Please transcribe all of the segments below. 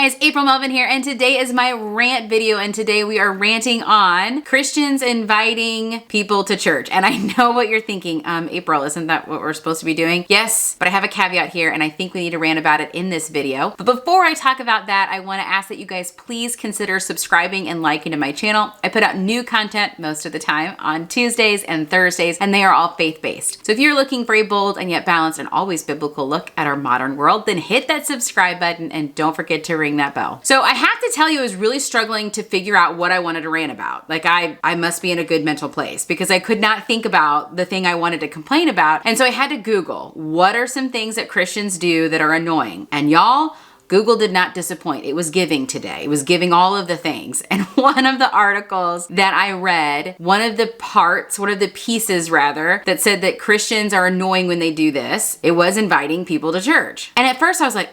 guys, April Melvin here, and today is my rant video, and today we are ranting on Christians inviting people to church. And I know what you're thinking, April, isn't that what we're supposed to be doing? Yes, but I have a caveat here, and I think we need to rant about it in this video. But before I talk about that, I want to ask that you guys please consider subscribing and liking to my channel. I put out new content most of the time on Tuesdays and Thursdays, and they are all faith-based. So if you're looking for a bold and yet balanced and always biblical look at our modern world, then hit that subscribe button and don't forget to ring that bell. So I have to tell you, I was really struggling to figure out what I wanted to rant about. Like I must be in a good mental place because I could not think about the thing I wanted to complain about. And so I had to Google, what are some things that Christians do that are annoying? And y'all, Google did not disappoint. It was giving today. It was giving all of the things. And one of the articles that I read, one of the pieces that said that Christians are annoying when they do this, it was inviting people to church. And at first I was like,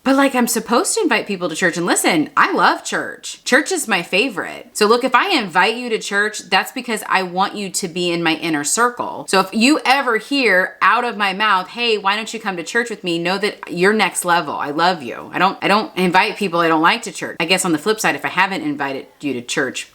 but like I'm supposed to invite people to church. And listen, I love church. Church is my favorite. So look, if I invite you to church, that's because I want you to be in my inner circle. So if you ever hear out of my mouth, hey, why don't you come to church with me? Know that you're next level. I love you. I don't invite people I don't like to church. I guess on the flip side, if I haven't invited you to church,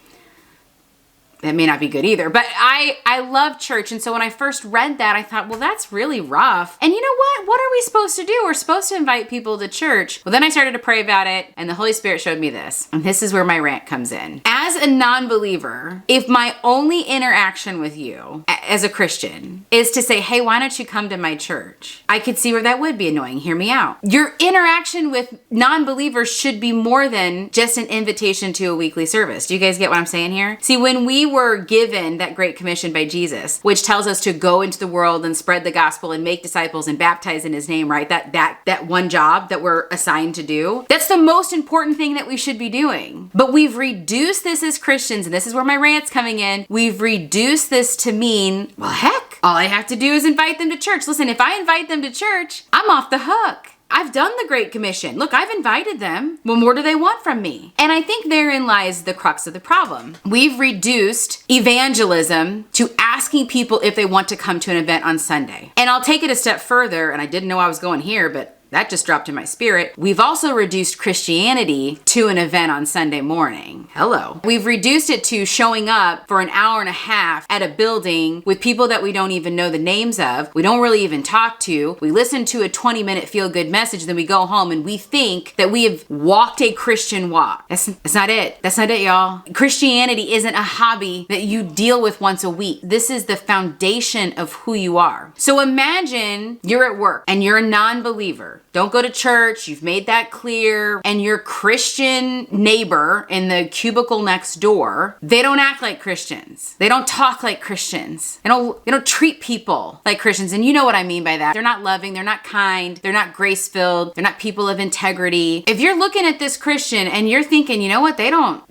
that may not be good either, but I love church. And so when I first read that, I thought, well, that's really rough. And you know what? What are we supposed to do? We're supposed to invite people to church. Well, then I started to pray about it, and the Holy Spirit showed me this. And this is where my rant comes in. As a non-believer, if my only interaction with you as a Christian is to say, hey, why don't you come to my church? I could see where that would be annoying. Hear me out. Your interaction with non-believers should be more than just an invitation to a weekly service. Do you guys get what I'm saying here? See, when we were given that great commission by Jesus, which tells us to go into the world and spread the gospel and make disciples and baptize in his name, right? That one job that we're assigned to do. That's the most important thing that we should be doing. But we've reduced this as Christians, and this is where my rant's coming in. We've reduced this to mean, well, heck, all I have to do is invite them to church. Listen, if I invite them to church, I'm off the hook. I've done the Great Commission. Look, I've invited them. What more do they want from me? And I think therein lies the crux of the problem. We've reduced evangelism to asking people if they want to come to an event on Sunday. And I'll take it a step further, and I didn't know I was going here, but that just dropped in my spirit. We've also reduced Christianity to an event on Sunday morning. Hello. We've reduced it to showing up for an hour and a half at a building with people that we don't even know the names of. We don't really even talk to. We listen to a 20-minute feel-good message, then we go home and we think that we have walked a Christian walk. That's not it. That's not it, y'all. Christianity isn't a hobby that you deal with once a week. This is the foundation of who you are. So imagine you're at work and you're a non-believer. Don't go to church, you've made that clear, and your Christian neighbor in the cubicle next door, they don't act like Christians. They don't talk like Christians. They don't treat people like Christians, and you know what I mean by that. They're not loving, they're not kind, they're not grace-filled, they're not people of integrity. If you're looking at this Christian and you're thinking, you know what, they don't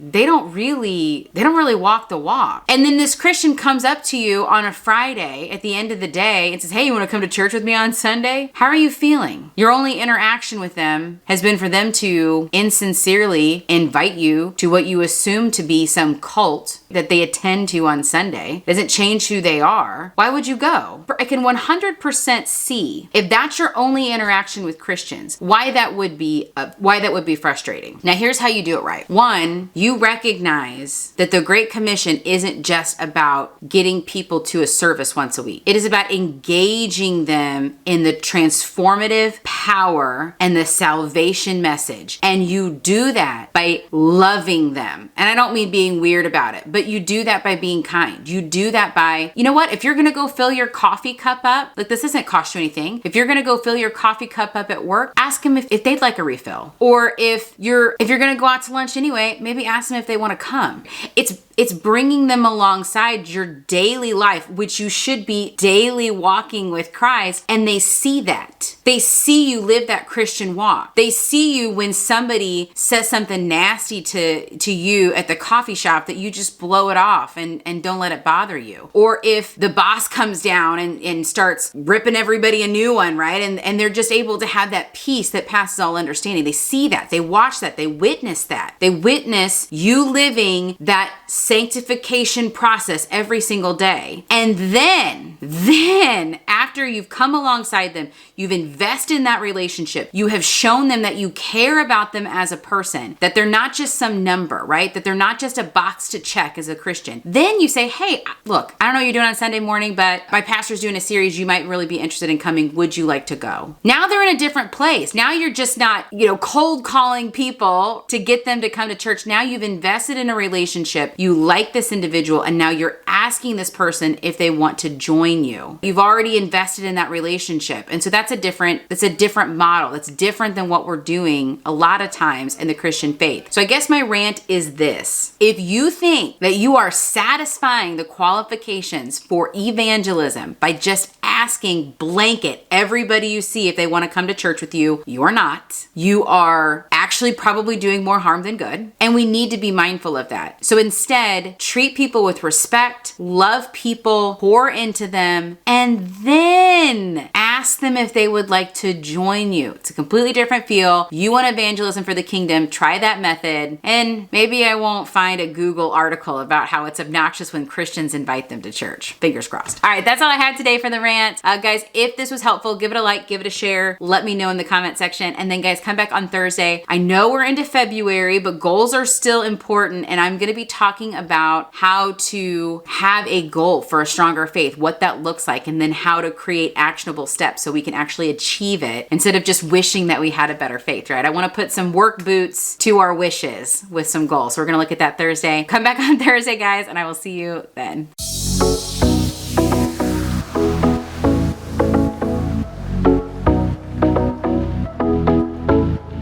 really walk the walk. And then this Christian comes up to you on a Friday at the end of the day and says, hey, you want to come to church with me on Sunday? How are you feeling? Your only interaction with them has been for them to insincerely invite you to what you assume to be some cult that they attend to on Sunday. Doesn't change who they are. Why would you go? I can 100% see, if that's your only interaction with Christians, why that would be frustrating. Now here's how you do it right. One, you recognize that the Great Commission isn't just about getting people to a service once a week. It is about engaging them in the transformative power and the salvation message. And you do that by loving them. And I don't mean being weird about it, but you do that by being kind. You do that by, you know what? If you're going to go fill your coffee cup up, like this doesn't cost you anything. If you're going to go fill your coffee cup up at work, ask them if they'd like a refill. Or if you're going to go out to lunch anyway, maybe ask them if they want to come. It's bringing them alongside your daily life, which you should be daily walking with Christ, and they see that. They see you live that Christian walk. They see you when somebody says something nasty to you at the coffee shop that you just blow blow it off and don't let it bother you. Or if the boss comes down and starts ripping everybody a new one, right? And they're just able to have that peace that passes all understanding. They see that, they watch that, they witness that. They witness you living that sanctification process every single day. And then after you've come alongside them, you've invested in that relationship, you have shown them that you care about them as a person, that they're not just some number, right? That they're not just a box to check as a Christian. Then you say, hey, look, I don't know what you're doing on Sunday morning, but my pastor's doing a series. You might really be interested in coming. Would you like to go? Now they're in a different place. Now you're just not, cold calling people to get them to come to church. Now you've invested in a relationship. You like this individual, and now you're asking this person if they want to join you. You've already invested in that relationship. And so that's a different model. That's different than what we're doing a lot of times in the Christian faith. So I guess my rant is this. If you think that you are satisfying the qualifications for evangelism by just asking blanket everybody you see if they want to come to church with you, you're not. You are actually probably doing more harm than good. And we need to be mindful of that. So instead, treat people with respect, love people, pour into them, and then ask them if they would like to join you. It's a completely different feel. You want evangelism for the kingdom, try that method. And maybe I won't find a Google article about how it's obnoxious when Christians invite them to church. Fingers crossed. All right, that's all I had today for the rant. Guys, if this was helpful, give it a like, give it a share. Let me know in the comment section. And then guys, come back on Thursday. I know we're into February, but goals are still important. And I'm going to be talking about how to have a goal for a stronger faith, what that looks like, and then how to create actionable steps so we can actually achieve it instead of just wishing that we had a better faith, right? I want to put some work boots to our wishes with some goals. So we're going to look at that Thursday. Come back on Thursday, guys, and I will see you then.